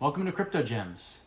Welcome to Crypto Gems.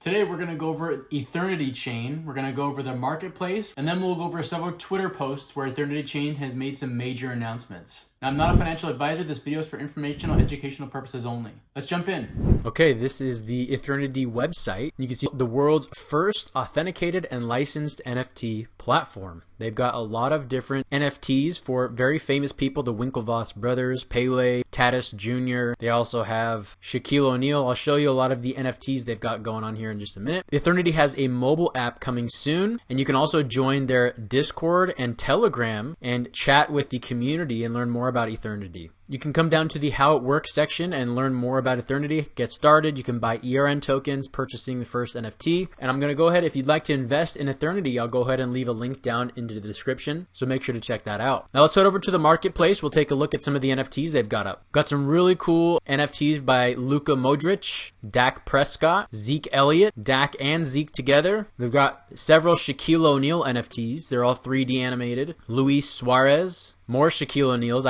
Today we're going to go over Ethernity Chain, we're going to go over the marketplace, and then we'll go over several Twitter posts where Ethernity Chain has made some major announcements. Now, I'm not a financial advisor, this video is for informational, educational purposes only. Let's jump in. Okay, this is the Ethernity website. You can see the world's first authenticated and licensed NFT platform. They've got a lot of different NFTs for very famous people, the Winklevoss brothers, Pele, Tatis Jr. They also have Shaquille O'Neal. I'll show you a lot of the NFTs they've got going on here in just a minute. Ethernity has a mobile app coming soon, and you can also join their Discord and Telegram and chat with the community and learn more about Ethernity. You can come down to the How It Works section and learn more about Ethernity. Get started. You can buy ERN tokens, purchasing the first NFT. And I'm going to go ahead, if you'd like to invest in Ethernity, I'll go ahead and leave a link down into the description. So make sure to check that out. Now let's head over to the marketplace. We'll take a look at some of the NFTs they've got up. Got some really cool NFTs by Luka Modric, Dak Prescott, Zeke Elliott, Dak and Zeke together. They've got several Shaquille O'Neal NFTs. They're all 3D animated. Luis Suarez. More Shaquille O'Neals.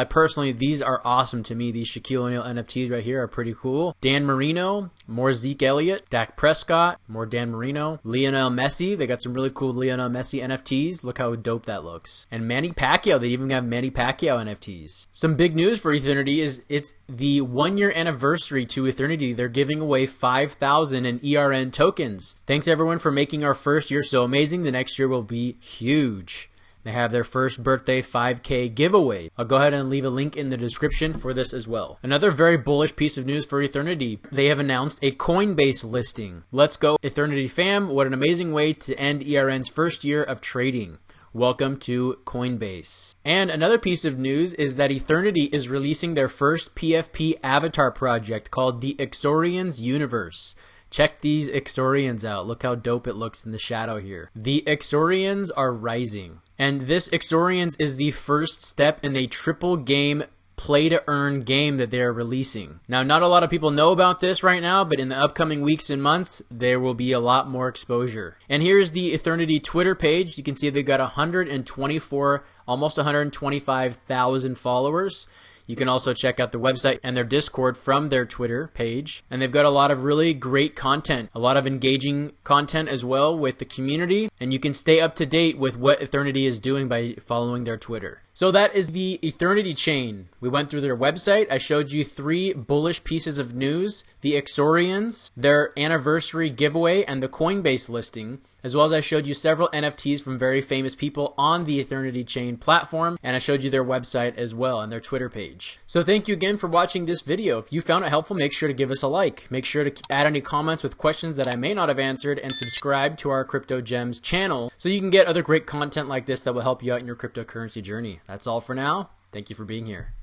These are awesome to me. These Shaquille O'Neal NFTs right here are pretty cool. Dan Marino, more Zeke Elliott. Dak Prescott, more Dan Marino. Lionel Messi, they got some really cool Lionel Messi NFTs. Look how dope that looks. And Manny Pacquiao, they even have Manny Pacquiao NFTs. Some big news for Ethernity is it's the 1-year anniversary to Ethernity. They're giving away 5,000 in ERN tokens. Thanks everyone for making our first year so amazing. The next year will be huge. They have their first birthday 5K giveaway. I'll go ahead and leave a link in the description for this as well. Another very bullish piece of news for Ethernity. They have announced a Coinbase listing. Let's go, Ethernity fam. What an amazing way to end ERN's first year of trading. Welcome to Coinbase. And another piece of news is that Ethernity is releasing their first PFP avatar project called the Exorians Universe. Check these Exorians out. Look how dope it looks in the shadow here. The Exorians are rising. And this Exorians is the first step in a triple game play to earn game that they are releasing. Now, not a lot of people know about this right now, but in the upcoming weeks and months, there will be a lot more exposure. And here's the Ethernity Twitter page. You can see they've got 124, almost 125,000 followers. You can also check out the website and their Discord from their Twitter page. And they've got a lot of really great content, a lot of engaging content as well with the community. And you can stay up to date with what Ethernity is doing by following their Twitter. So that is the Ethernity Chain. We went through their website. I showed you 3 bullish pieces of news: the Exorians, their anniversary giveaway, and the Coinbase listing. As well as I showed you several NFTs from very famous people on the Ethernity Chain platform, and I showed you their website as well and their Twitter page. So thank you again for watching this video. If you found it helpful, make sure to give us a like. Make sure to add any comments with questions that I may not have answered, and subscribe to our Crypto Gems channel so you can get other great content like this that will help you out in your cryptocurrency journey. That's all for now. Thank you for being here.